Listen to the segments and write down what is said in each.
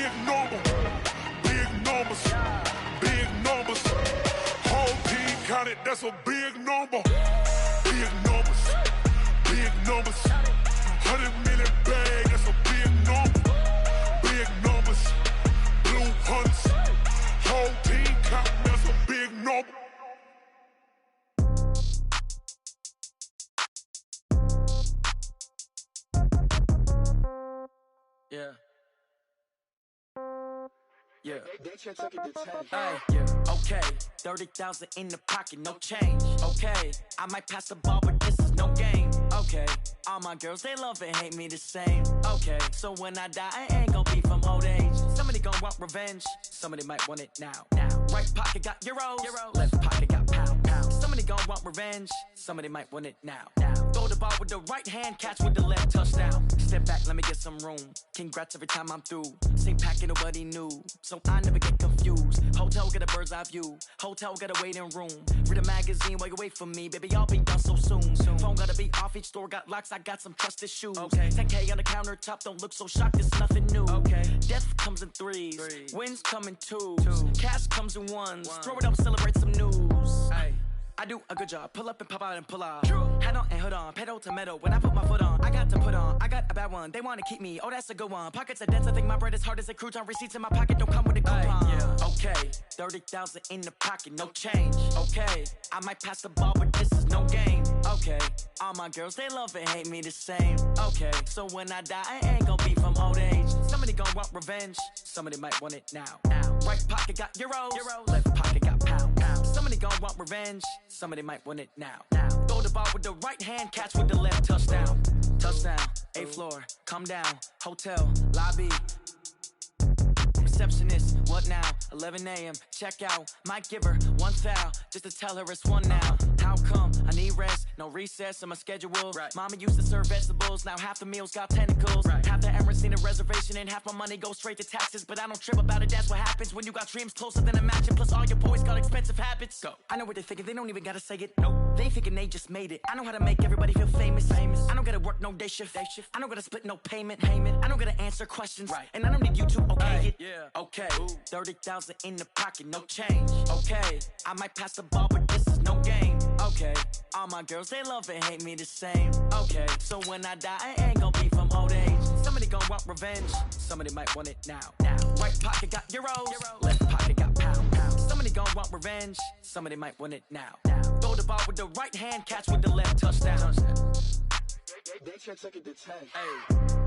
big number. Big numbers. Big numbers. Whole team counted, that's a big number. Big numbers. Big numbers. 100 million bag, that's a big number. Big numbers. Blue hunts. Whole team counting, that's a big number. Yeah. Yeah. Hey, yeah. Okay. 30,000 in the pocket, no change. Okay. I might pass the ball, but this is no game. Okay. All my girls, they love and hate me the same. Okay. So when I die, I ain't gon' be from old age. Somebody gon' want revenge. Somebody might want it now. Right pocket got euros. Left pocket got pound. Somebody gon' want revenge. Somebody might want it now. Throw the ball with the right hand, catch with the left, touchdown. Step back, let me get some room. Congrats every time I'm through. Same packet, nobody knew, so I never get confused. Hotel got a bird's eye view. Hotel got a waiting room. Read a magazine while you wait for me, baby. I'll be done so soon. Phone gotta be off, each store got locks. I got some trusted shoes. Okay. 10K on the countertop, don't look so shocked. It's nothing new. Okay. Death comes in threes. Wins come in twos. Cash comes in ones. Throw it up, celebrate some news. Ay. I do a good job, pull up and pop out and pull out. Head on and hood on, pedal to metal. When I put my foot on, I got to put on. I got a bad one, they wanna keep me. Oh, that's a good one. Pockets are dense, I think my bread is hard as a crouton. Receipts in my pocket don't come with a coupon. Yeah. Okay, 30,000 in the pocket, no change. Okay, I might pass the ball, but this is no game. Okay, all my girls, they love and hate me the same. Okay, so when I die, I ain't gon' be from old age. Somebody gon' want revenge, somebody might want it now. Right pocket got euros. Left pocket got pound. Somebody gon' want revenge, somebody might want it now. Throw the ball with the right hand, catch with the left, touchdown. Touchdown, 8th floor, come down, hotel, lobby. Receptionist, what now? 11 a.m., check out. Might give her one foul, just to tell her it's one now. How come? I need rest, no recess in my schedule. Mama used to serve vegetables, now half the meals got tentacles. Half the Emirates need a reservation and half my money goes straight to taxes. But I don't trip about it, that's what happens when you got dreams closer than a match. And plus all your boys got expensive habits. Go. I know what they're thinking, they don't even gotta say it. Nope. They ain't thinking they just made it. I know how to make everybody feel famous. I don't gotta work no day shift. I don't gotta split no payment. I don't gotta answer questions. And I don't need you to okay it. Okay, 30,000 in the pocket, no change. Okay, I might pass the ball, but this is no game. Okay, all my girls, they love and hate me the same. Okay, so when I die, I ain't gon' be from old age. Somebody gon' want revenge, somebody might want it now. Right pocket got euros, left pocket got pound. Somebody gon' want revenge, somebody might want it now. Throw the ball with the right hand, catch with the left, touchdown. They should take it to 10. Hey.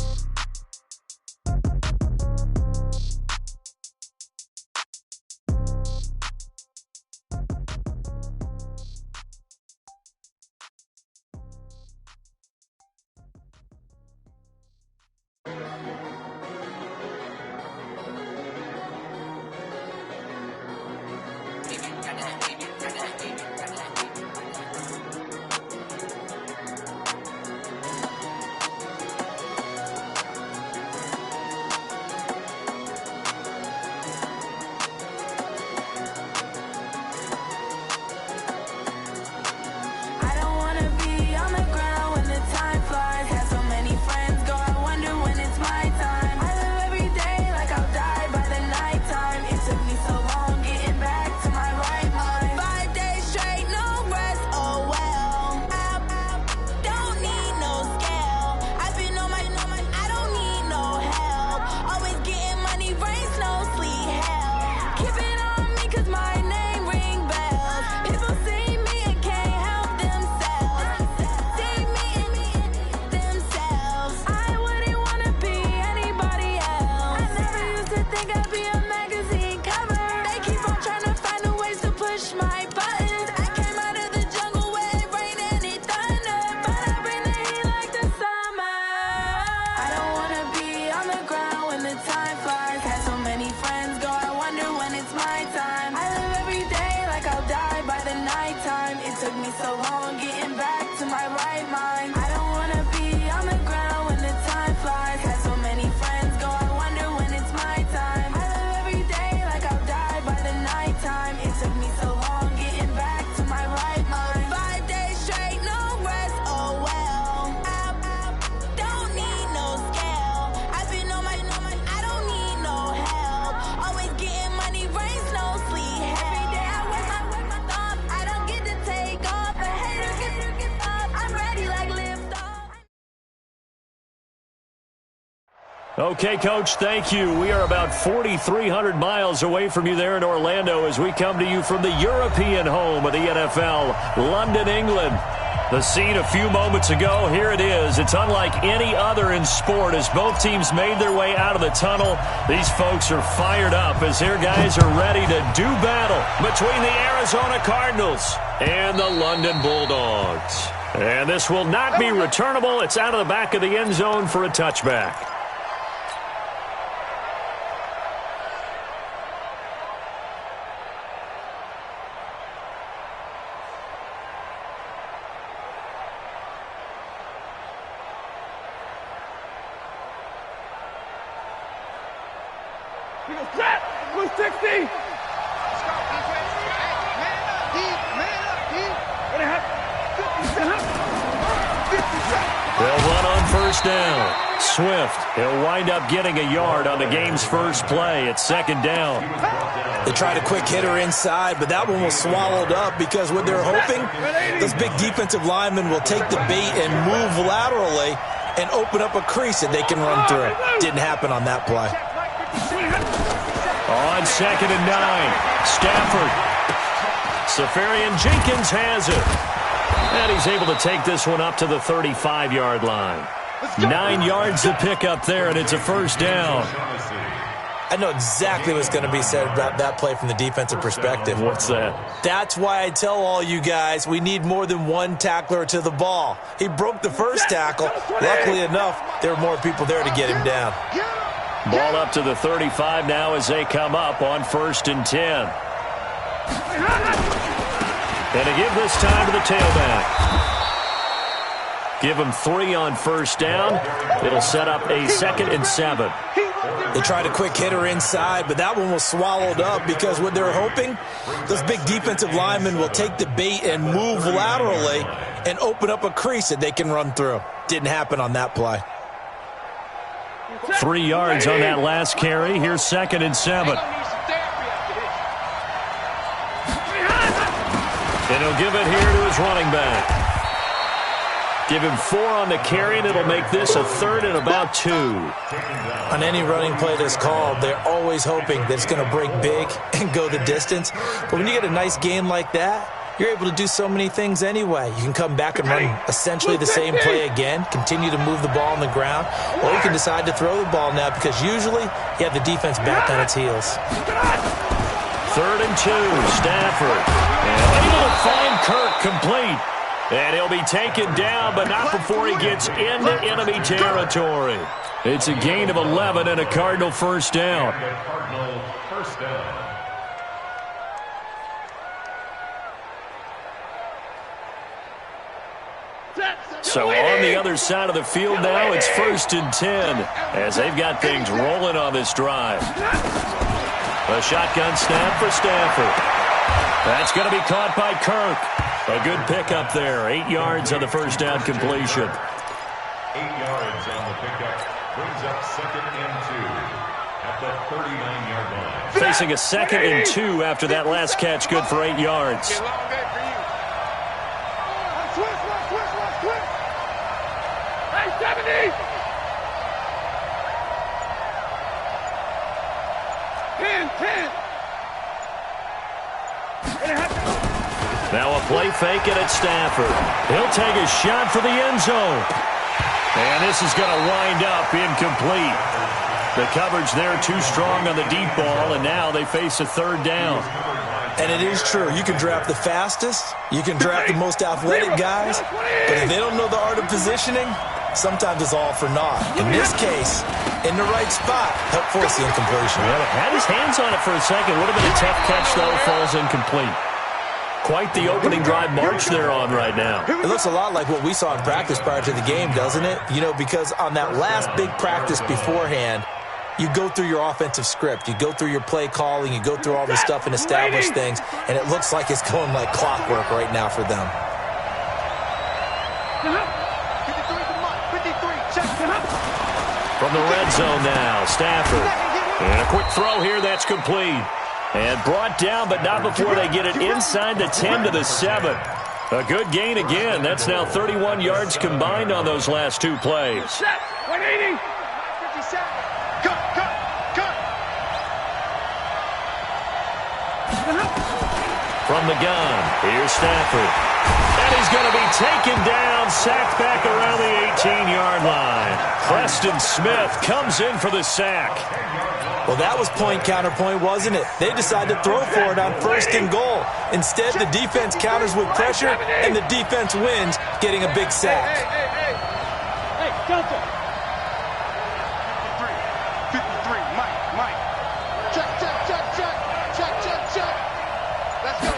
Okay, Coach, thank you. We are about 4,300 miles away from you there in Orlando as we come to you from the European home of the NFL, London, England. The scene a few moments ago, here it is. It's unlike any other in sport as both teams made their way out of the tunnel. These folks are fired up as their guys are ready to do battle between the Arizona Cardinals and the London Bulldogs. And this will not be returnable. It's out of the back of the end zone for a touchback. He'll wind up getting a yard on the game's first play. It's second down. They tried a quick hitter inside, but that one was swallowed up because what they're hoping, those big defensive linemen will take the bait and move laterally and open up a crease that they can run through. Didn't happen on that play. On 2nd and 9, Stafford. Safarian Jenkins has it. And he's able to take this one up to the 35-yard line. 9 yards to pick up there, and it's a first down. I know exactly what's going to be said about that play from the defensive perspective. What's that? That's why I tell all you guys we need more than one tackler to the ball. He broke the first tackle. Luckily enough, there were more people there to get him down. Ball up to the 35 now as they come up on 1st and 10. And to give this time to the tailback. Give him 3 on first down. It'll set up a 2nd and 7. They tried a quick hitter inside, but that one was swallowed up because what they're hoping, those big defensive linemen will take the bait and move laterally and open up a crease that they can run through. Didn't happen on that play. 3 yards on that last carry. Here's 2nd and 7. And he'll give it here to his running back. Give him 4 on the carry, and it'll make this a 3rd and about 2. On any running play that's called, they're always hoping that it's going to break big and go the distance. But when you get a nice gain like that, you're able to do so many things anyway. You can come back and run essentially the same play again, continue to move the ball on the ground, or you can decide to throw the ball now because usually you have the defense back on its heels. 3rd and 2, Stafford. And able to find Kirk complete. And he'll be taken down, but not before he gets into enemy territory. It's a gain of 11 and a Cardinal first down. So on the other side of the field now, it's 1st and 10 as they've got things rolling on this drive. A shotgun snap for Stafford. That's going to be caught by Kirk. A good pickup there. 8 yards on the first down completion. 8 yards on the pickup. Brings up 2nd and 2 at the 39-yard line. Facing a 2nd and 2 after that last catch. Good for 8 yards. Hey, 70! 10. Now a play fake it at Stafford. He'll take a shot for the end zone. And this is going to wind up incomplete. The coverage there too strong on the deep ball, and now they face a 3rd down. And it is true. You can draft the fastest. You can draft the most athletic guys. But if they don't know the art of positioning, sometimes it's all for naught. In this case, in the right spot, help force the incompletion. Well, had his hands on it for a second. Would have been a tough catch, though. Falls incomplete. Quite the opening drive march they're on right now. It looks a lot like what we saw in practice prior to the game, doesn't it? You know, because on that last big practice beforehand, you go through your offensive script. You go through your play calling. You go through all the stuff and establish things. And it looks like it's going like clockwork right now for them. From the red zone now, Stafford. And a quick throw here that's complete. And brought down, but not before they get it inside the 10 to the 7. A good gain again. That's now 31 yards combined on those last 2 plays. 180. 57. from the gun. Here's Stafford. And he's going to be taken down, sacked back around the 18-yard line. Preston Smith comes in for the sack. Well, that was point counterpoint, wasn't it? They decided to throw for it on 1st and goal. Instead, the defense counters with pressure, and the defense wins, getting a big sack. Hey, Delta. 53, Mike. Check. Let's go.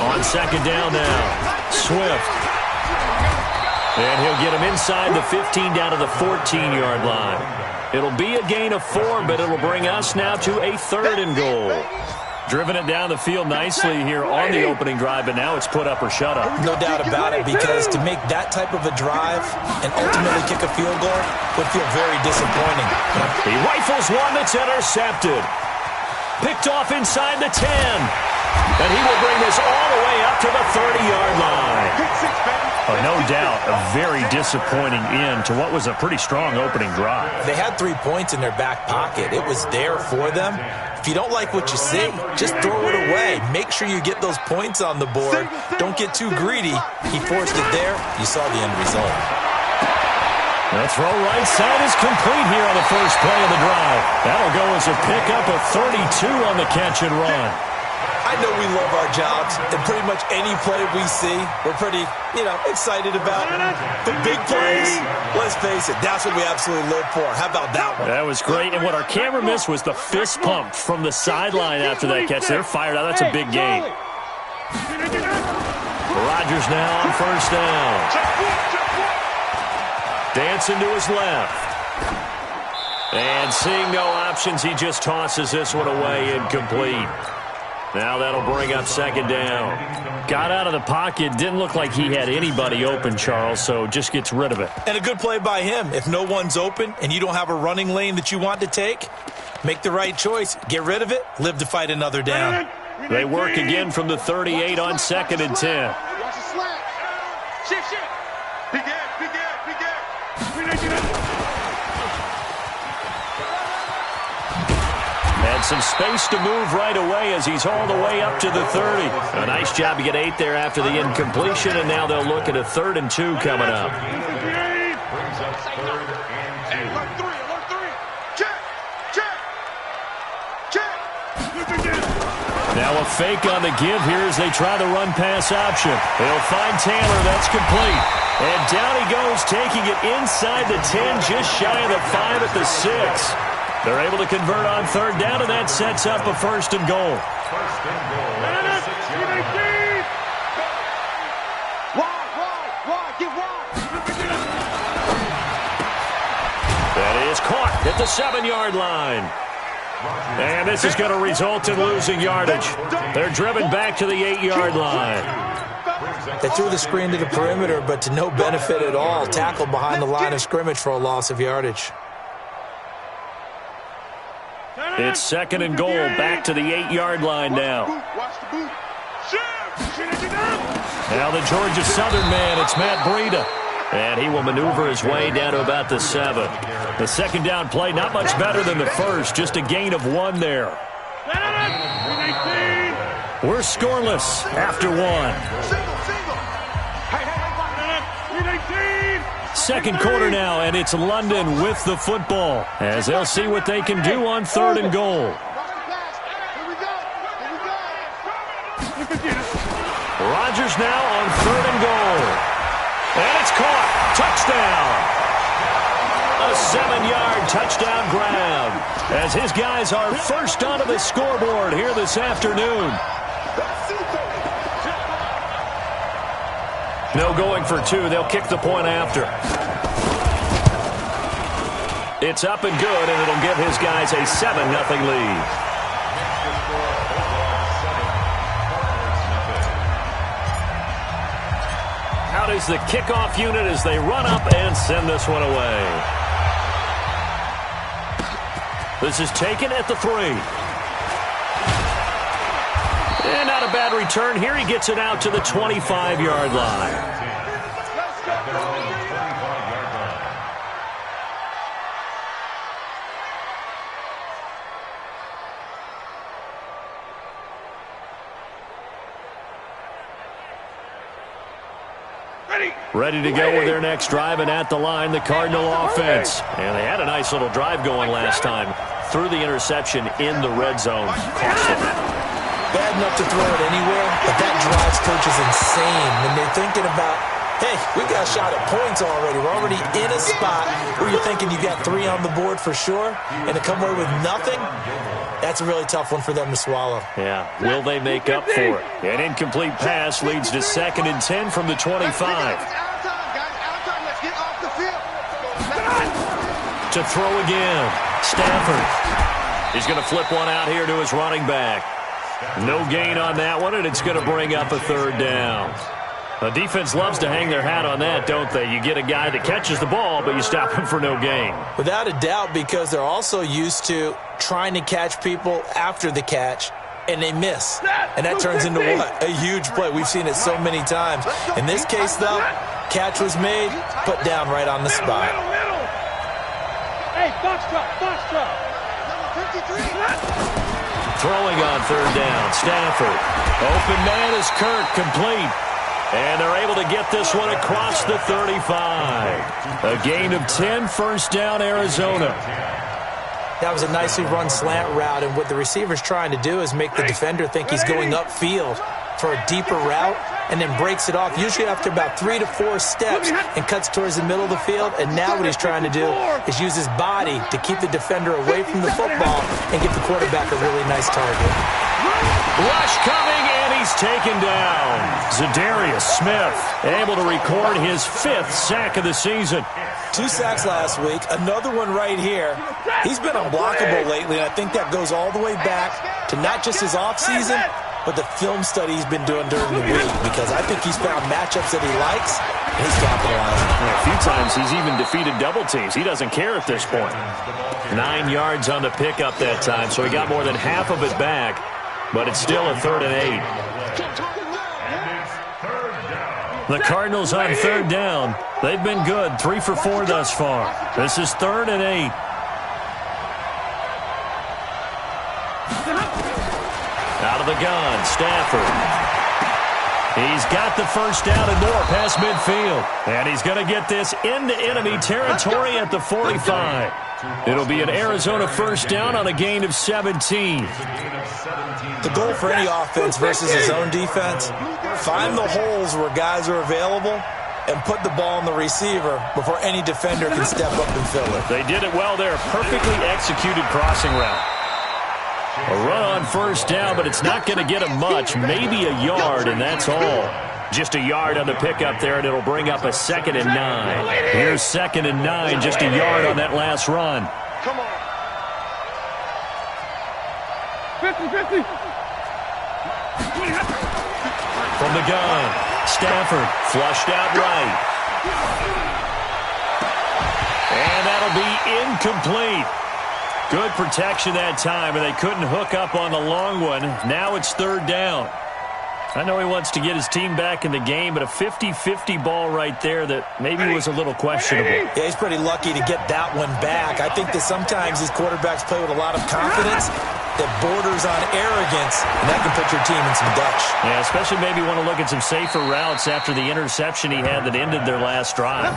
On 2nd down now, Swift. And he'll get him inside the 15 down to the 14-yard line. It'll be a gain of 4, but it'll bring us now to a 3rd and goal. Driven it down the field nicely here on the opening drive, but now it's put up or shut up. No doubt about it, because to make that type of a drive and ultimately kick a field goal would feel very disappointing. He rifles one that's intercepted. Picked off inside the 10. And he will bring this all the way up to the 30-yard line. Oh, no doubt, a very disappointing end to what was a pretty strong opening drive. They had 3 points in their back pocket. It was there for them. If you don't like what you see, just throw it away. Make sure you get those points on the board. Don't get too greedy. He forced it there. You saw the end result. The throw right side is complete here on the first play of the drive. That'll go as a pickup of 32 on the catch and run. I know we love our jobs, and pretty much any play we see, we're pretty, excited about. But big plays, let's face it, that's what we absolutely live for. How about that one? That was great, and what our camera missed was the fist pump from the sideline after that catch. They're fired out. That's a big gain. Rodgers now on 1st down. Dancing to his left. And seeing no options, he just tosses this one away incomplete. Now that'll bring up 2nd down. Got out of the pocket. Didn't look like he had anybody open, Charles, so just gets rid of it. And a good play by him. If no one's open and you don't have a running lane that you want to take, make the right choice. Get rid of it. Live to fight another down. They work again from the 38 on 2nd and 10. Watch the slack. Shift. Be good. Had some space to move right away as he's hauled away up to the 30. A nice job to get 8 there after the incompletion, and now they'll look at a 3rd and 2 coming up. Brings up 3rd and 2. Alert 3. Check. Now a fake on the give here as they try the run-pass option. They'll find Taylor. That's complete. And down he goes, taking it inside the 10, just shy of the 5 at the 6. They're able to convert on 3rd down, and that sets up a 1st and goal. 1st and goal. 6-yard line. Wide. Get wide. That is caught at the 7-yard line. And this is going to result in losing yardage. They're driven back to the 8-yard line. They threw the screen to the perimeter, but to no benefit at all. Tackled behind the line of scrimmage for a loss of yardage. It's 2nd and goal, back to the 8-yard line now. Watch the boot. Now the Georgia Southern man, it's Matt Breida. And he will maneuver his way down to about the 7. The 2nd down play, not much better than the first, just a gain of 1 there. We're scoreless after 1. Second quarter now, and it's London with the football as they'll see what they can do on 3rd and goal. Rodgers now on 3rd and goal. And it's caught. Touchdown. A 7-yard touchdown grab as his guys are first onto the scoreboard here this afternoon. No going for 2. They'll kick the point after. It's up and good, and it'll give his guys a 7-0 lead. Out is the kickoff unit as they run up and send this one away. This is taken at the 3. And not a bad return here. He gets it out to the 25-yard line. Ready to go with their next drive, and at the line, the Cardinal offense. And they had a nice little drive going last time. Threw the interception in the red zone. Cost them. Bad enough to throw it anywhere, but that drives coaches insane when they're thinking about, hey, we got a shot at points already. We're already in a spot where you're thinking you got 3 on the board for sure, and to come away with nothing, that's a really tough one for them to swallow. Yeah, will they make up for it? An incomplete pass leads to 2nd and 10 from the 25. To throw again, Stafford. He's going to flip one out here to his running back. No gain on that one, and it's going to bring up a 3rd down. The defense loves to hang their hat on that, don't they? You get a guy that catches the ball, but you stop him for no gain. Without a doubt, because they're also used to trying to catch people after the catch, and they miss. And that turns into what? A huge play. We've seen it so many times. In this case, though, catch was made, put down right on the spot. Hey, box drop. Number 53. Throwing on 3rd down, Stafford. Open man is Kirk, complete. And they're able to get this one across the 35. A gain of 10, 1st down, Arizona. That was a nicely run slant route, and what the receiver's trying to do is make the defender think he's going upfield for a deeper route, and then breaks it off, usually after about 3 to 4 steps, and cuts towards the middle of the field. And now what he's trying to do is use his body to keep the defender away from the football and give the quarterback a really nice target. Rush coming, and he's taken down. Zadarius Smith able to record his 5th sack of the season. 2 sacks last week, another one right here. He's been unblockable lately, and I think that goes all the way back to not just his offseason, but the film study he's been doing during the week, because I think he's found matchups that he likes, and he's capitalizing. A few times he's even defeated double teams. He doesn't care at this point. 9 yards on the pickup that time, so he got more than half of it back, but it's still a 3rd and 8. The Cardinals on 3rd down. They've been good, 3 for 4 thus far. This is 3rd and 8. Out of the gun, Stafford. He's got the 1st down and more past midfield. And he's going to get this into enemy territory at the 45. It'll be an Arizona 1st down on a gain of 17. The goal for any offense versus his own defense, find the holes where guys are available and put the ball on the receiver before any defender can step up and fill it. They did it well there. Perfectly executed crossing route. A run on 1st down, but it's not going to get him much. Maybe a yard, and that's all. Just a yard on the pickup there, and it'll bring up a 2nd and 9. Here's 2nd and 9, just a yard on that last run. Come on. 50-50. From the gun, Stafford flushed out right. And that'll be incomplete. Good protection that time, and they couldn't hook up on the long one. Now it's 3rd down. I know he wants to get his team back in the game, but a 50-50 ball right there that maybe was a little questionable. Yeah, he's pretty lucky to get that one back. I think that sometimes these quarterbacks play with a lot of confidence that borders on arrogance, and that can put your team in some Dutch. Yeah, especially maybe want to look at some safer routes after the interception he had that ended their last drive.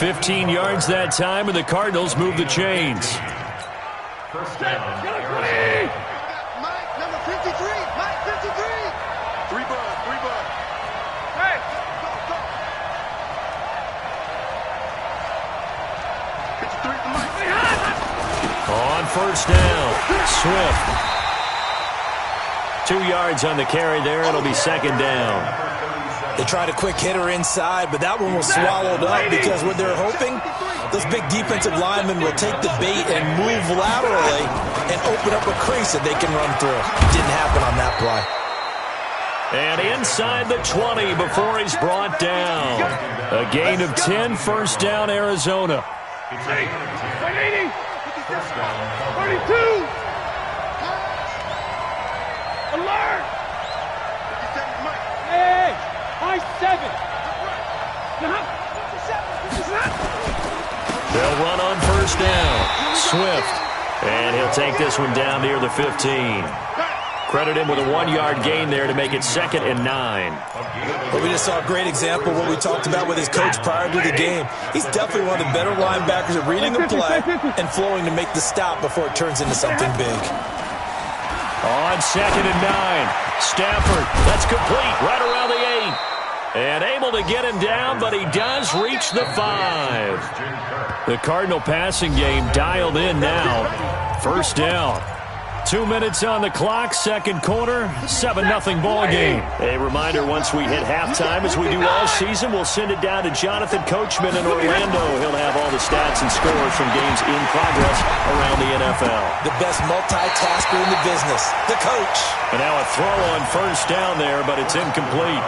15 yards that time, and the Cardinals move the chains. 1st down, Arizona. Mike, number 53. Mike, 53. 3 bud. Hey. Go. 53 to Mike. On 1st down, Swift. 2 yards on the carry there. It'll be 2nd down. They tried a quick hitter inside, but that one was swallowed up because what they're hoping, those big defensive linemen will take the bait and move laterally and open up a crease that they can run through. Didn't happen on that play. And inside the 20 before he's brought down. A gain of 10, 1st down, Arizona. 180. 32. Alert. Hey, high 7. They'll run on 1st down. Swift. And he'll take this one down near the 15. Credit him with a 1-yard gain there to make it 2nd and 9. Well, we just saw a great example of what we talked about with his coach prior to the game. He's definitely one of the better linebackers at reading the play and flowing to make the stop before it turns into something big. On 2nd and 9, Stafford, that's complete, right around the 8. And able to get him down, but he does reach the 5. The Cardinal passing game dialed in now. 1st down. 2 minutes on the clock, 2nd quarter, 7-0 ball game. A reminder, once we hit halftime, as we do all season, we'll send it down to Jonathan Coachman in Orlando. He'll have all the stats and scores from games in progress around the NFL. The best multitasker in the business, the coach. And now a throw on 1st down there, but it's incomplete.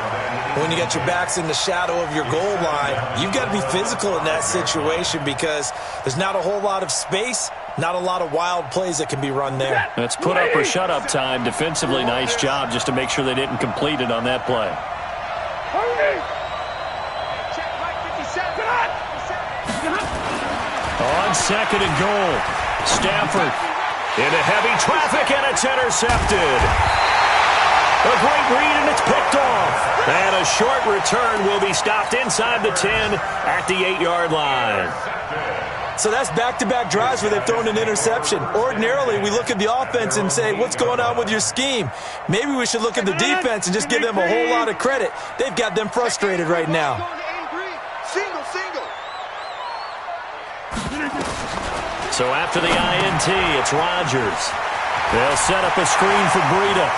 When you got your backs in the shadow of your goal line, you've got to be physical in that situation because there's not a whole lot of space, not a lot of wild plays that can be run there. That's put up or shut up time. Defensively, nice job just to make sure they didn't complete it on that play. On 2nd and goal, Stafford into heavy traffic, and it's intercepted. A great read, and it's picked off. And a short return will be stopped inside the 10 at the 8-yard line. So that's back-to-back drives where they've thrown an interception. Ordinarily, we look at the offense and say, what's going on with your scheme? Maybe we should look at the defense and just give them a whole lot of credit. They've got them frustrated right now. So after the INT, it's Rodgers. They'll set up a screen for Breida.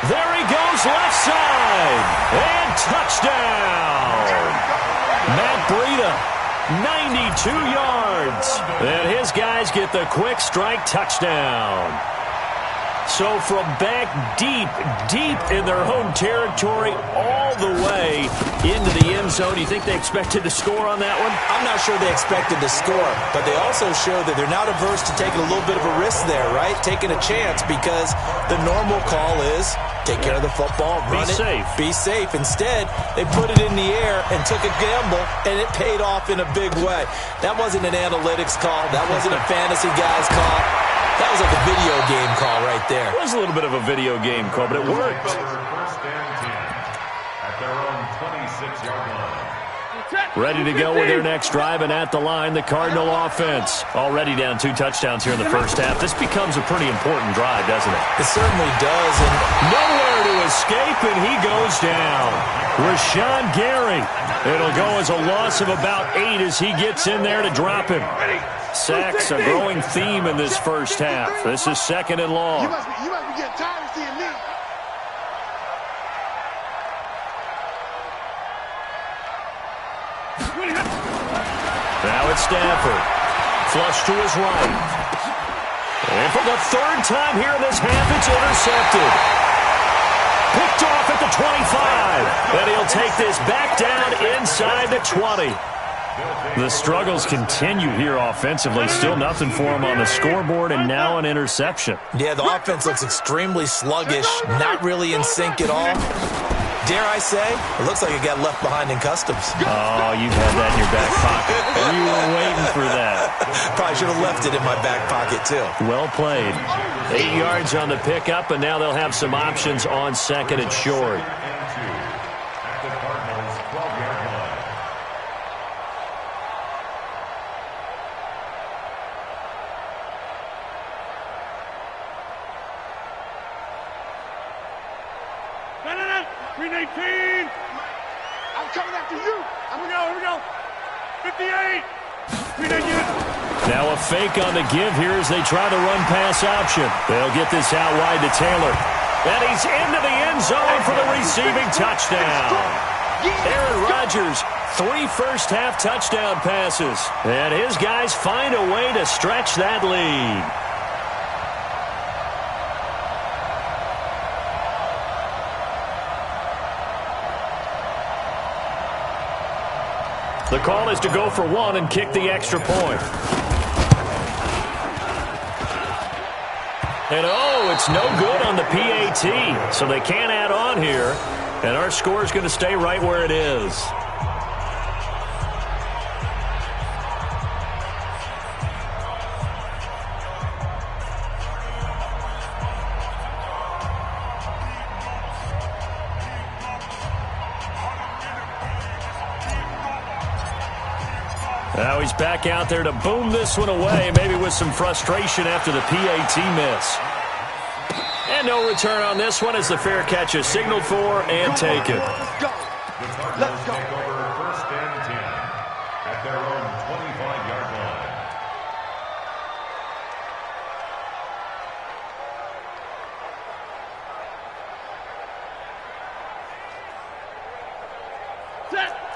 There he goes, left side, and touchdown. Matt Breida, 92 yards. And his guys get the quick strike touchdown. So from back deep, deep in their home territory, all the way into the end zone. Do you think they expected to score on that one? I'm not sure they expected to score, but they also show that they're not averse to taking a little bit of a risk there, right? Taking a chance because the normal call is take care of the football, run it, be safe. Instead, they put it in the air and took a gamble, and it paid off in a big way. That wasn't an analytics call. That wasn't a fantasy guy's call. That was like a video game call right there. It was a little bit of a video game call, but it worked. Ready to go with their next drive, and at the line, the Cardinal offense. Already down 2 touchdowns here in the first half. This becomes a pretty important drive, doesn't it? It certainly does. And nowhere to escape, and he goes down. Rashawn Gary. It'll go as a loss of about 8 as he gets in there to drop him. Sacks, a growing theme in this first half. This is 2nd and long. You must be getting tired of seeing me. Now it's Stafford. Flush to his right. And for the 3rd time here in this half, it's intercepted. Picked off at the 25. And he'll take this back down inside the 20. The struggles continue here offensively. Still nothing for him on the scoreboard, and now an interception. Yeah, the offense looks extremely sluggish, not really in sync at all. Dare I say, it looks like it got left behind in customs. Oh, you've had that in your back pocket. You were waiting for that. Probably should have left it in my back pocket, too. Well played. 8 yards on the pickup, and now they'll have some options on 2nd and short. I'm coming after you. Here we go. 58. Now a fake on the give here as they try the run-pass option. They'll get this out wide to Taylor. And he's into the end zone for the receiving touchdown. Aaron Rodgers, 3 first-half touchdown passes. And his guys find a way to stretch that lead. The call is to go for 1 and kick the extra point. And it's no good on the PAT. So they can't add on here. And our score is going to stay right where it is. Now he's back out there to boom this one away, maybe with some frustration after the PAT miss. And no return on this one as the fair catch is signaled for and taken. Let's go. Let's go. Take over first and 10 at their own 25-yard line.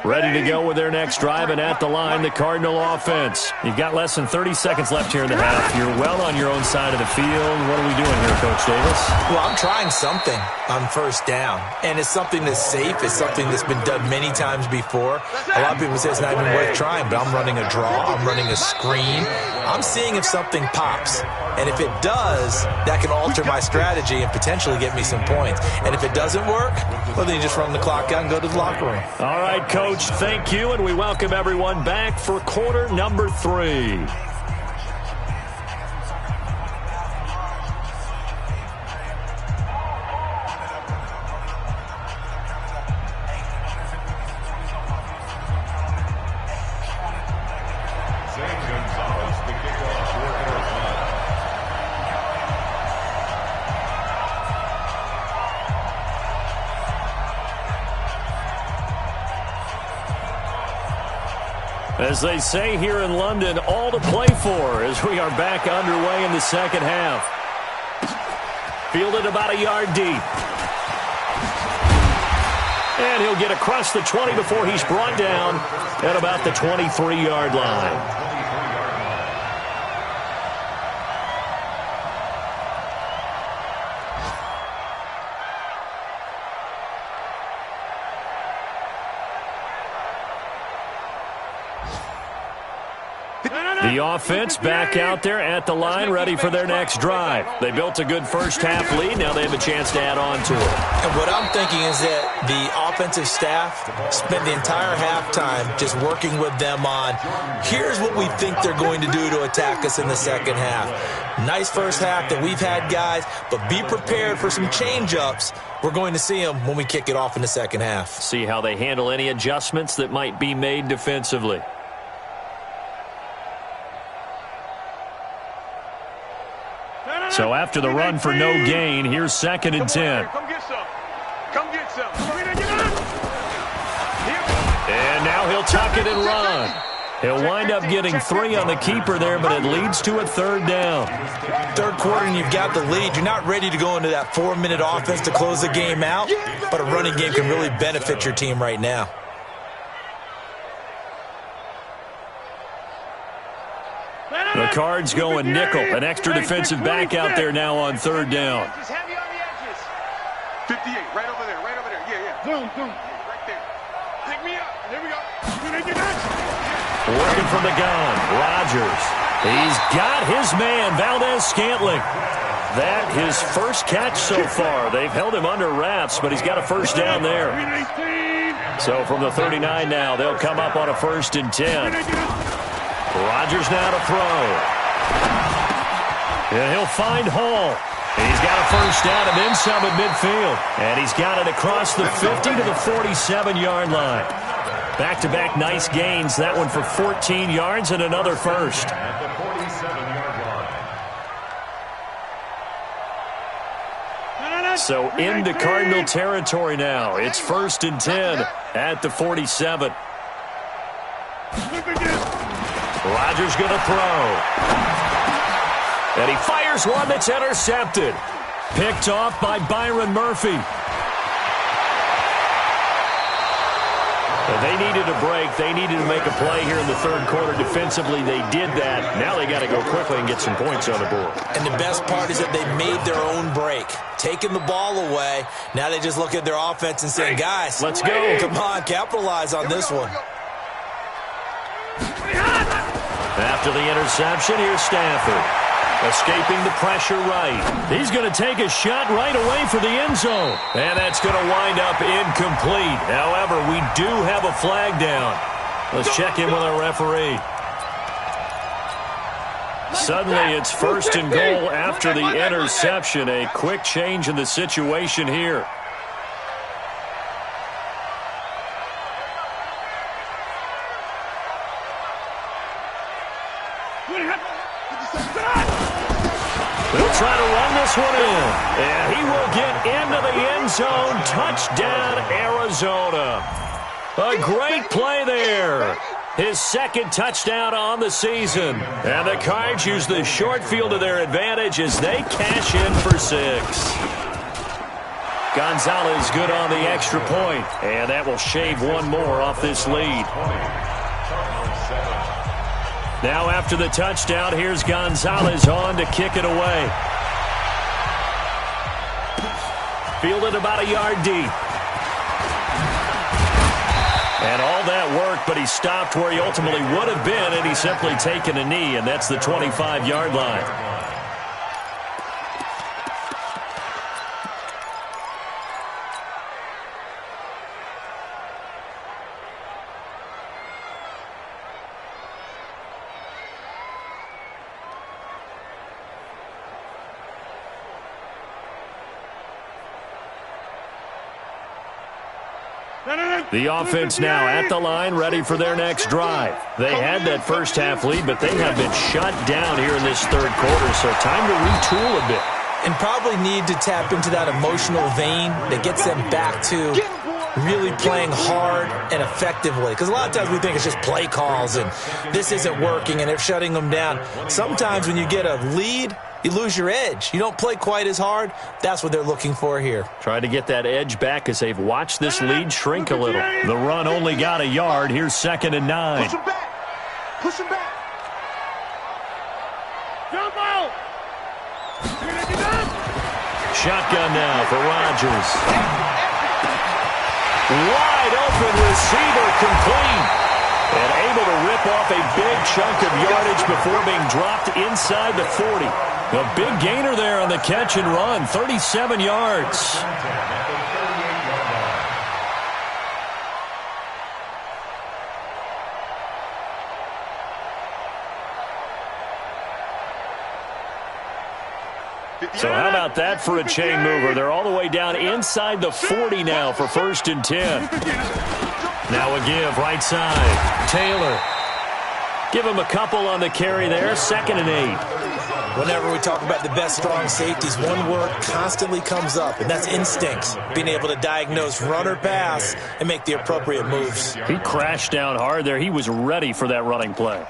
Ready to go with their next drive, and at the line, the Cardinal offense. You've got less than 30 seconds left here in the half. You're well on your own side of the field. What are we doing here, Coach Davis? Well, I'm trying something on first down, and it's something that's safe. It's something that's been done many times before. A lot of people say it's not even worth trying, but I'm running a draw. I'm running a screen. I'm seeing if something pops, and if it does, that can alter my strategy and potentially get me some points. And if it doesn't work, well, then you just run the clock out and go to the locker room. All right, Coach, thank you, and we welcome everyone back for quarter number 3. As they say here in London, all to play for as we are back underway in the second half. Fielded about a yard deep. And he'll get across the 20 before he's brought down at about the 23-yard line. The offense back out there at the line, ready for their next drive. They built a good first-half lead. Now they have a chance to add on to it. And what I'm thinking is that the offensive staff spent the entire halftime just working with them on, here's what we think they're going to do to attack us in the second half. Nice first half that we've had, guys, but be prepared for some change-ups. We're going to see them when we kick it off in the second half. See how they handle any adjustments that might be made defensively. So after the run for no gain, here's 2nd and 10. Come get some. Come get some. And now he'll tuck it and run. He'll wind up getting 3 on the keeper there, but it leads to a 3rd down. Third quarter and you've got the lead. You're not ready to go into that 4-minute offense to close the game out, but a running game can really benefit your team right now. The Cards going nickel. An extra defensive back out there now on 3rd down. Just heavy on the edges. 58, right over there, right over there. Yeah. Zoom. Right there. Pick me up. There we go. Working from the gun, Rodgers. He's got his man, Valdez-Scantling. That his first catch so far. They've held him under wraps, but he's got a first down there. So from the 39 now, they'll come up on a 1st and 10. Rodgers now to throw. And he'll find Hall. He's got a first down and then some at midfield. And he's got it across the 50 to the 47-yard line. Back-to-back nice gains. That one for 14 yards and another first. At the 47-yard line. So into Cardinal territory now. It's 1st and 10 at the 47. Rodgers going to throw. And he fires one that's intercepted. Picked off by Byron Murphy. They needed a break. They needed to make a play here in the 3rd quarter. Defensively, they did that. Now they got to go quickly and get some points on the board. And the best part is that they made their own break. Taking the ball away. Now they just look at their offense and say, guys, let's go. Come on, capitalize on this one. After the interception, here's Stafford. Escaping the pressure right. He's going to take a shot right away for the end zone. And that's going to wind up incomplete. However, we do have a flag down. Let's check in with our referee. Suddenly, it's 1st and goal after the interception. A quick change in the situation here. They'll try to run this one in. And he will get into the end zone. Touchdown, Arizona. A great play there. His second touchdown on the season. And the Cards use the short field to their advantage as they cash in for 6. Gonzalez good on the extra point. And that will shave one more off this lead. Now after the touchdown, here's Gonzalez on to kick it away. Fielded about a yard deep. And all that worked, but he stopped where he ultimately would have been, and he's simply taken a knee, and that's the 25-yard line. The offense now at the line, ready for their next drive. They had that first half lead, but they have been shut down here in this third quarter, so time to retool a bit. And probably need to tap into that emotional vein that gets them back to really playing hard and effectively. Because a lot of times we think it's just play calls and this isn't working and they're shutting them down. Sometimes when you get a lead, you lose your edge. You don't play quite as hard. That's what they're looking for here. Trying to get that edge back as they've watched this lead shrink a little. The run only got a yard. Here's 2nd and 9. Push him back. Push him back. Jump out. Shotgun now for Rodgers. Wide open receiver complete. And able to rip off a big chunk of yardage before being dropped inside the 40. A big gainer there on the catch and run, 37 yards. So how about that for a chain mover? They're all the way down inside the 40 now for 1st and 10. Now a give right side. Taylor. Give him a couple on the carry there. 2nd and 8. Whenever we talk about the best strong safeties, one word constantly comes up, and that's instincts. Being able to diagnose run or pass and make the appropriate moves. He crashed down hard there. He was ready for that running play.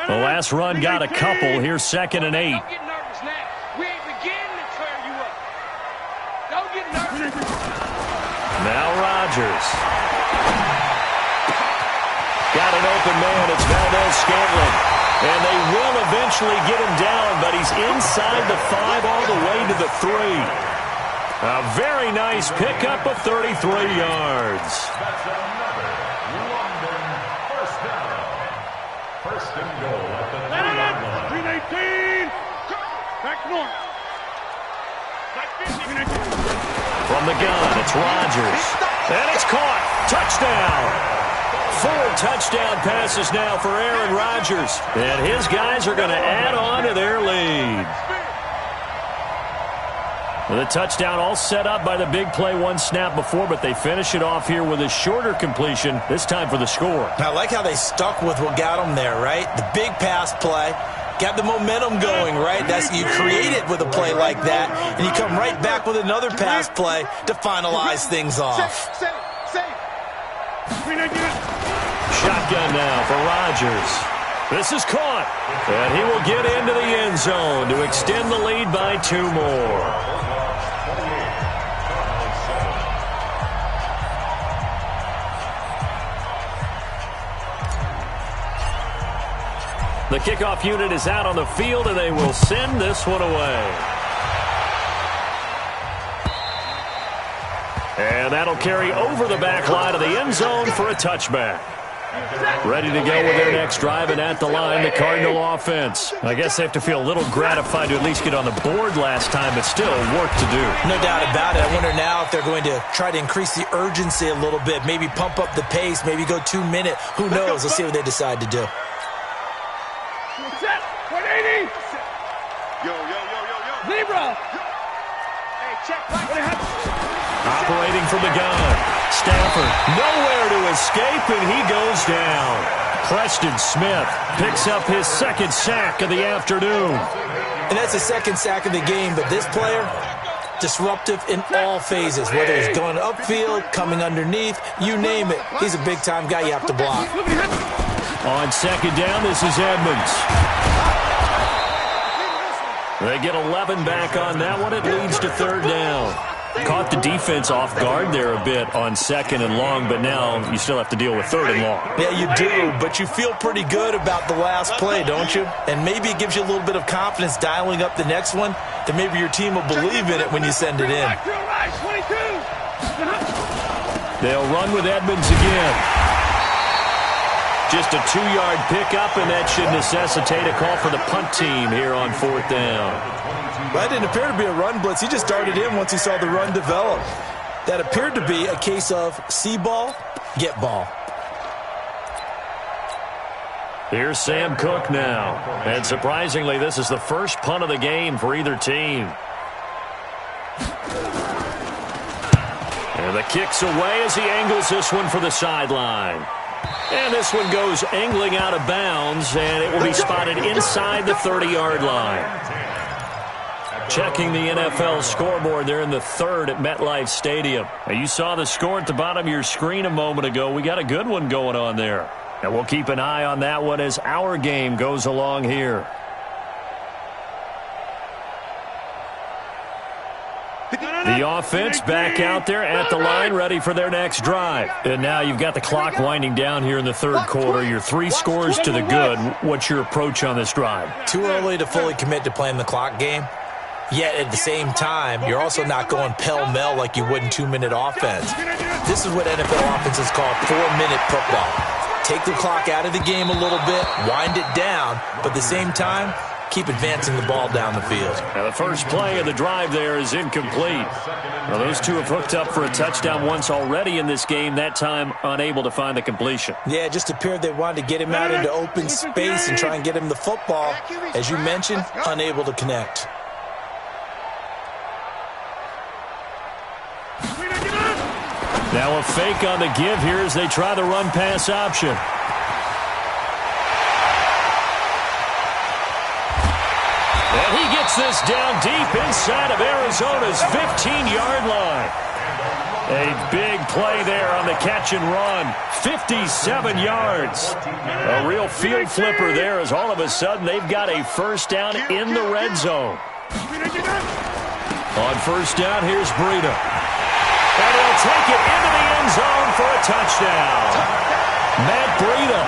The last run got a couple. Here's 2nd and 8. Don't get nervous now. We ain't beginning to clear you up. Don't get nervous. Now Rodgers. Got an open man. It's Valdez-Scantling. And they will eventually get him down, but he's inside the 5 all the way to the 3. A very nice pickup of 33 yards. That's another London first down. 1st and goal at the 3-yard line. 318. Back north. Back 50. From the gun, it's Rodgers. And it's caught. Touchdown. 4 touchdown passes now for Aaron Rodgers. And his guys are going to add on to their lead. The touchdown all set up by the big play one snap before, but they finish it off here with a shorter completion, this time for the score. I like how they stuck with what got them there, right? The big pass play. Got the momentum going, right? That's you create it with a play like that, and you come right back with another pass play to finalize things off. Shotgun now for Rodgers. This is caught, and he will get into the end zone to extend the lead by 2 more. The kickoff unit is out on the field, and they will send this one away. And that'll carry over the back line of the end zone for a touchback. Ready to go with their next drive, and at the line, the Cardinal offense. I guess they have to feel a little gratified to at least get on the board last time, but still work to do. No doubt about it. I wonder now if they're going to try to increase the urgency a little bit, maybe pump up the pace, maybe go 2 minute. Who knows? Let's see what they decide to do. Set. 180. Yo. Zebra. Hey, Operating from the gun. Stafford nowhere to escape, and he goes down. Preston Smith picks up his second sack of the afternoon. And that's the second sack of the game, but this player, disruptive in all phases, whether he's going upfield, coming underneath, you name it. He's a big-time guy you have to block. On second down, this is Edmonds. They get 11 back on that one. It leads to third down. Caught the defense off guard there a bit on second and long, but now you still have to deal with third and long. Yeah, you do, but you feel pretty good about the last play, don't you? And maybe it gives you a little bit of confidence dialing up the next one, that maybe your team will believe in it when you send it in. They'll run with Edmonds again. Just a 2-yard pickup, and that should necessitate a call for the punt team here on fourth down. That didn't appear to be a run blitz. He just darted in once he saw the run develop. That appeared to be a case of see ball, get ball. Here's Sam Cook now. And surprisingly, this is the first punt of the game for either team. And the kick's away as he angles this one for the sideline. And this one goes angling out of bounds, and it will be spotted inside the 30-yard line. Checking the NFL scoreboard there in the third at MetLife Stadium. Now, you saw the score at the bottom of your screen a moment ago. We got a good one going on there. And we'll keep an eye on that one as our game goes along here. The offense back out there at the line, ready for their next drive. And now you've got the clock winding down here in the third quarter. Your 3 scores to the good. What's your approach on this drive? Too early to fully commit to playing the clock game. Yet at the same time, you're also not going pell-mell like you would in 2-minute offense. This is what NFL offenses call 4-minute football. Take the clock out of the game a little bit, wind it down, but at the same time, keep advancing the ball down the field. Now the first play of the drive there is incomplete. Now those two have hooked up for a touchdown once already in this game, that time unable to find the completion. Yeah, it just appeared they wanted to get him out into open space and try and get him the football. As you mentioned, unable to connect. Now a fake on the give here as they try the run-pass option. And he gets this down deep inside of Arizona's 15-yard line. A big play there on the catch and run. 57 yards. A real field flipper there as all of a sudden they've got a first down in the red zone. On first down, here's Breida. And he'll take it into the end zone for a touchdown. Matt Breida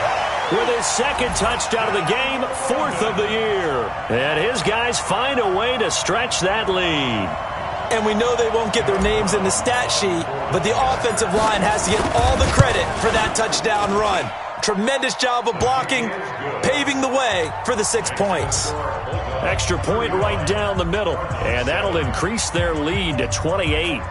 with his second touchdown of the game, 4th of the year. And his guys find a way to stretch that lead. And we know they won't get their names in the stat sheet, but the offensive line has to get all the credit for that touchdown run. Tremendous job of blocking, paving the way for the 6 points. Extra point right down the middle, and that'll increase their lead to 28.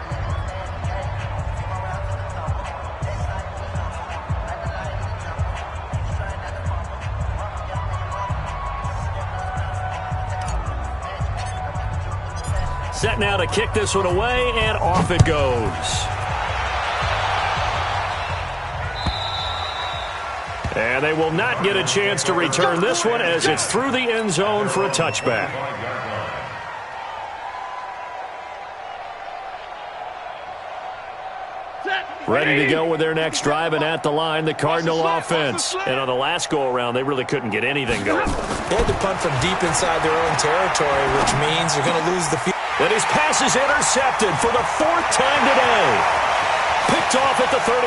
Set now to kick this one away, and off it goes. And they will not get a chance to return this one as it's through the end zone for a touchback. Ready to go with their next drive, and at the line, the Cardinal offense. And on the last go-around, they really couldn't get anything going. They had to punt from deep inside their own territory, which means you're going to lose the field. And his pass is intercepted for the 4th time today. Picked off at the 39.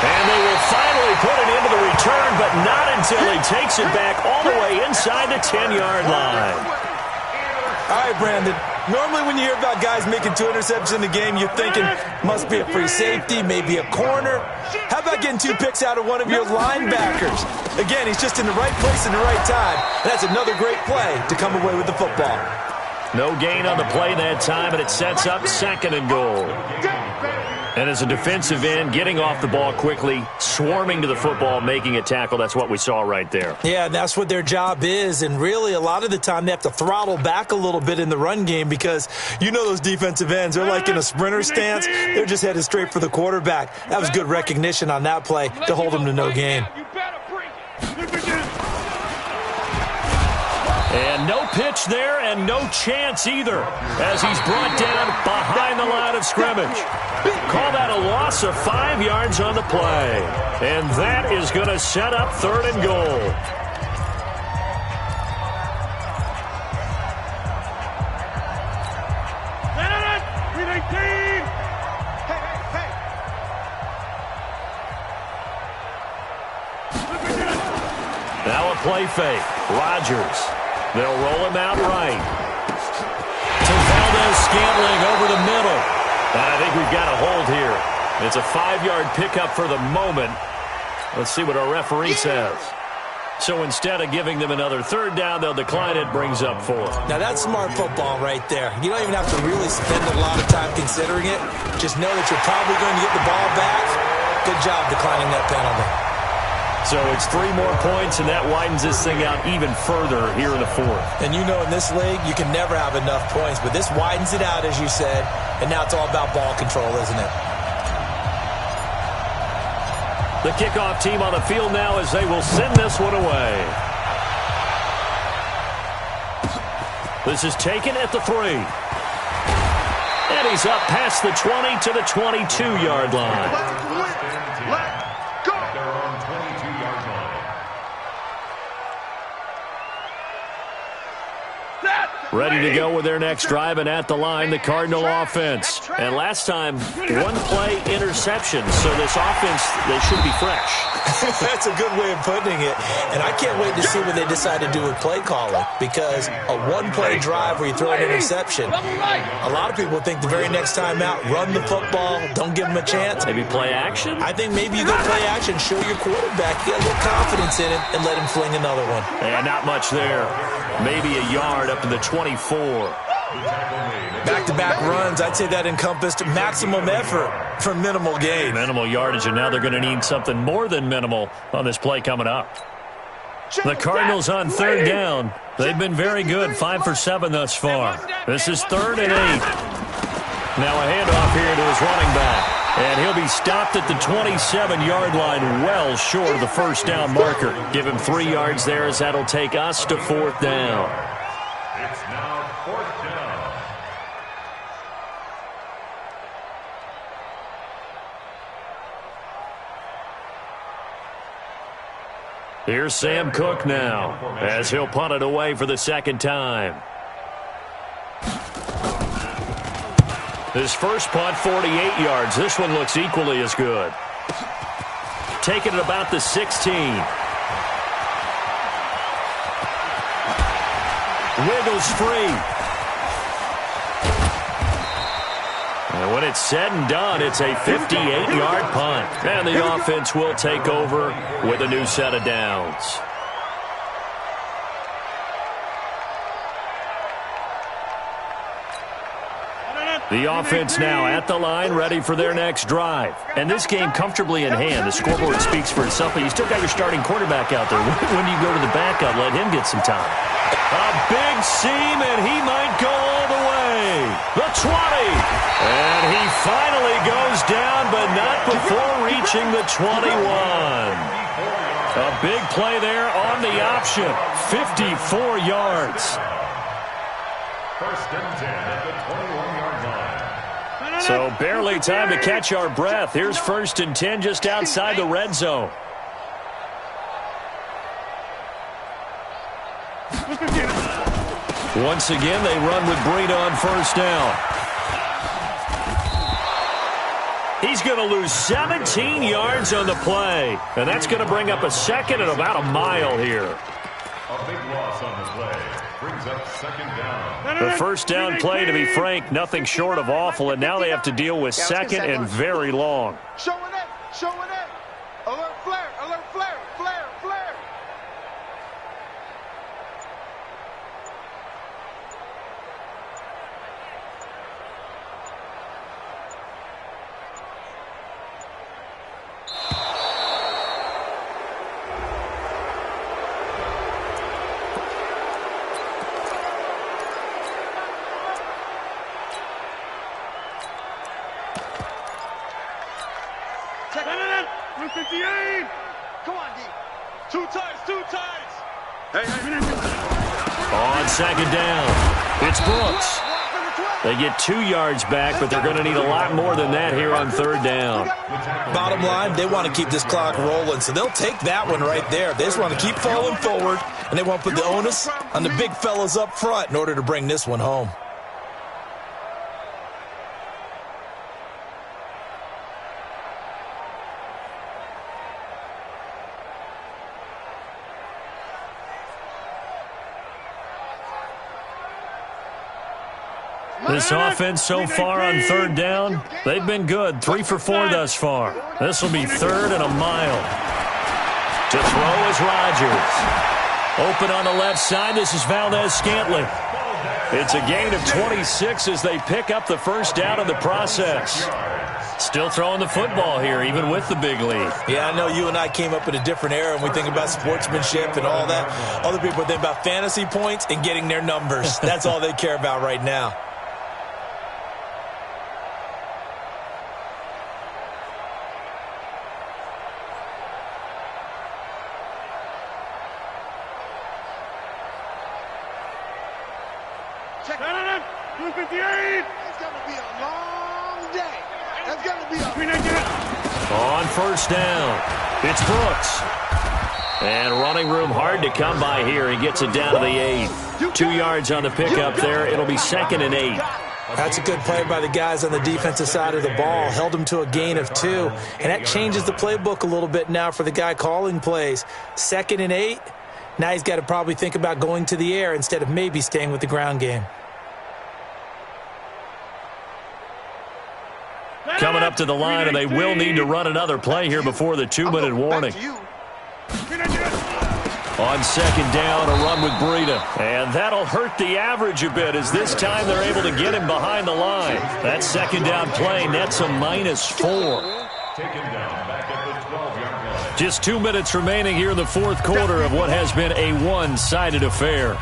And they will finally put it into the return, but not until he takes it back all the way inside the 10-yard line. All right, Brandon. Normally when you hear about guys making 2 interceptions in the game, you're thinking must be a free safety, maybe a corner. How about getting 2 picks out of one of your linebackers? Again, he's just in the right place in the right time. That's another great play to come away with the football. No gain on the play that time, and it sets up 2nd and goal. And as a defensive end, getting off the ball quickly, swarming to the football, making a tackle, that's what we saw right there. Yeah, and that's what their job is. And really, a lot of the time, they have to throttle back a little bit in the run game because you know those defensive ends, they're like in a sprinter stance. They're just headed straight for the quarterback. That was good recognition on that play to hold them to no gain. And no pitch there and no chance either as he's brought down behind the line of scrimmage. Call that a loss of 5 yards on the play. And that is going to set up 3rd and goal. Now a play fake. Rodgers. They'll roll him out right. To Valdez-Scantling over the middle. And I think we've got a hold here. It's a 5-yard pickup for the moment. Let's see what our referee says. So instead of giving them another 3rd down, they'll decline it, brings up 4. Now that's smart football right there. You don't even have to really spend a lot of time considering it. Just know that you're probably going to get the ball back. Good job declining that penalty. So it's 3 more points, and that widens this thing out even further here in the 4th. And you know in this league, you can never have enough points, but this widens it out, as you said, and now it's all about ball control, isn't it? The kickoff team on the field now as they will send this one away. This is taken at the 3. And he's up past the 20 to the 22-yard line. Ready to go with their next drive, and at the line, the Cardinal offense. And last time, 1-play interception, so this offense, they should be fresh. That's a good way of putting it. And I can't wait to see what they decide to do with play calling, because a 1-play drive where you throw an interception, a lot of people think the very next time out, run the football, don't give them a chance. Maybe play action? I think maybe you go play action, show your quarterback, get a little confidence in it, and let him fling another one. And not much there. Maybe a yard up to the 24. Back-to-back runs, I'd say that encompassed maximum effort for minimal gain. Minimal yardage, and now they're going to need something more than minimal on this play coming up. The Cardinals on 3rd down. They've been very good, 5 for 7 thus far. This is 3rd and 8. Now a handoff here to his running back. And he'll be stopped at the 27-yard line, well short of the 1st down marker. Give him 3 yards there as that'll take us to 4th down. It's now 4th down. Here's Sam Cook now as he'll punt it away for the 2nd time. His first punt, 48 yards. This one looks equally as good. Taken at about the 16. Wiggles free. And when it's said and done, it's a 58-yard punt. And the offense will take over with a new set of downs. The offense now at the line, ready for their next drive. And this game comfortably in hand. The scoreboard speaks for itself, but you still got your starting quarterback out there. When you go to the backup, let him get some time. A big seam, and he might go all the way. The 20. And he finally goes down, but not before reaching the 21. A big play there on the option. 54 yards. 1st and 10 at the 21-yard line. So barely time to catch our breath. Here's 1st and 10 just outside the red zone. Once again, they run with Breida on 1st down. He's going to lose 17 yards on the play. And that's going to bring up a 2nd and about a mile here. A big loss on the play. Brings up 2nd down. The 1st down play, to be frank, nothing short of awful. And now they have to deal with 2nd and very long. Showing it, showing it. Alert flare, alert flare, flare, flare. Check it. 158. Come on, D. Two times. Hey. On second down, it's Brooks. They get 2 yards back, but they're going to need a lot more than that here on third down. Bottom line, they want to keep this clock rolling, so they'll take that one right there. They just want to keep falling forward, and they want to put the onus on the big fellas up front in order to bring this one home. This offense so far on third down, they've been good. 3 for 4 thus far. This will be 3rd and a mile. To throw is Rodgers. Open on the left side. This is Valdez-Scantling. It's a gain of 26 as they pick up the first down in the process. Still throwing the football here, even with the big lead. Yeah, I know you and I came up in a different era, and we think about sportsmanship and all that. Other people think about fantasy points and getting their numbers. That's all they care about right now. Check it. 258. It's going to be a long day. That's going to be a... On first down, it's Brooks. And running room hard to come by here. He gets it down to the 8. 2 yards on the pickup there. It'll be 2nd and 8. That's a good play by the guys on the defensive side of the ball. Held him to a gain of 2. And that changes the playbook a little bit now for the guy calling plays. 2nd and 8. Now he's got to probably think about going to the air instead of maybe staying with the ground game. Coming up to the line, and they will need to run another play here before the 2-minute warning. On second down, a run with Breida. And that'll hurt the average a bit as this time they're able to get him behind the line. That second down play nets a -4. Taken down back at the 12-yard line. Just 2 minutes remaining here in the fourth quarter of what has been a one-sided affair.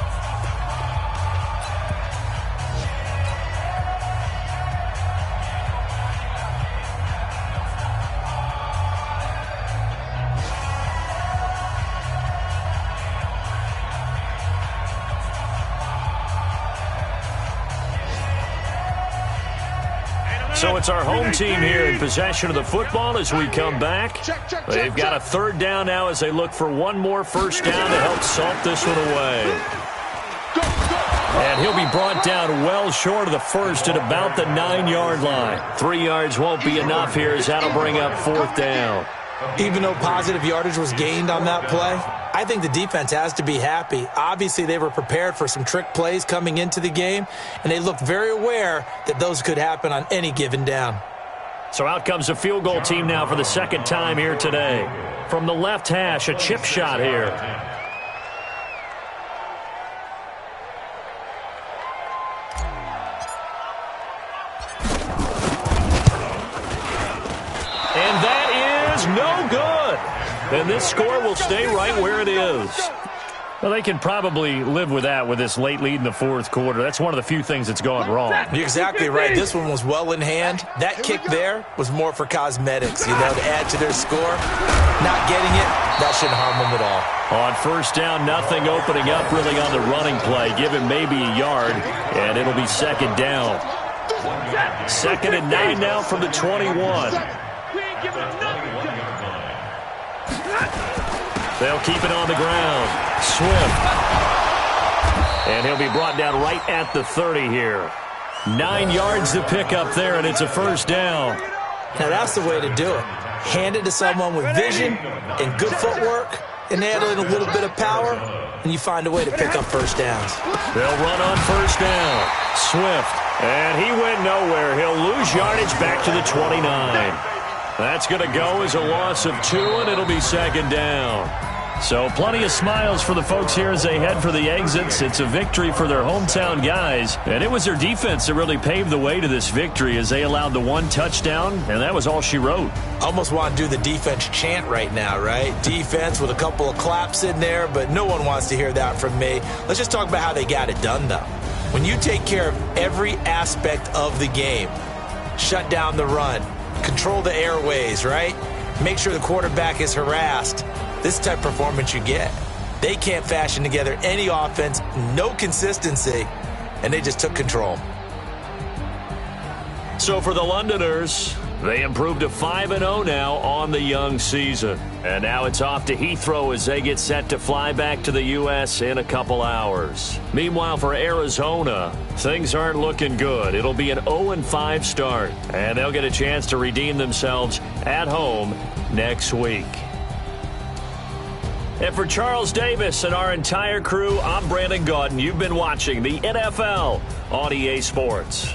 So it's our home team here in possession of the football as we come back. They've got a 3rd down now as they look for one more first down to help salt this one away. And he'll be brought down well short of the first at about the 9-yard line. 3 yards won't be enough here as that'll bring up 4th down. Even though positive yardage was gained on that play, I think the defense has to be happy. Obviously, they were prepared for some trick plays coming into the game, and they looked very aware that those could happen on any given down. So out comes a field goal team now for the 2nd time here today. From the left hash, a chip shot here. And that is no good. And this score will stay right where it is. Well, they can probably live with that with this late lead in the fourth quarter. That's one of the few things that's gone wrong. You're exactly right. This one was well in hand. That kick there was more for cosmetics, to add to their score. Not getting it, that shouldn't harm them at all. On first down, nothing opening up really on the running play. Give him maybe a yard, and it'll be 2nd down. 2nd and 9 now from the 21. They'll keep it on the ground. Swift. And he'll be brought down right at the 30 here. 9 yards to pick up there, and it's a first down. Now that's the way to do it. Hand it to someone with vision and good footwork, and add in a little bit of power, and you find a way to pick up first downs. They'll run on first down. Swift. And he went nowhere. He'll lose yardage back to the 29. That's going to go as a loss of 2, and it'll be 2nd down. So plenty of smiles for the folks here as they head for the exits. It's a victory for their hometown guys. And it was their defense that really paved the way to this victory as they allowed the 1 touchdown, and that was all she wrote. Almost want to do the defense chant right now, right? Defense with a couple of claps in there, but no one wants to hear that from me. Let's just talk about how they got it done, though. When you take care of every aspect of the game, shut down the run, control the airways, right? make sure the quarterback is harassed. This type of performance you get. They can't fashion together any offense, no consistency, and they just took control. So for the Londoners, they improved to 5-0 now on the young season. And now it's off to Heathrow as they get set to fly back to the U.S. in a couple hours. Meanwhile, for Arizona, things aren't looking good. It'll be an 0-5 start, and they'll get a chance to redeem themselves at home next week. And for Charles Davis and our entire crew, I'm Brandon Gaudin. You've been watching the NFL on EA Sports.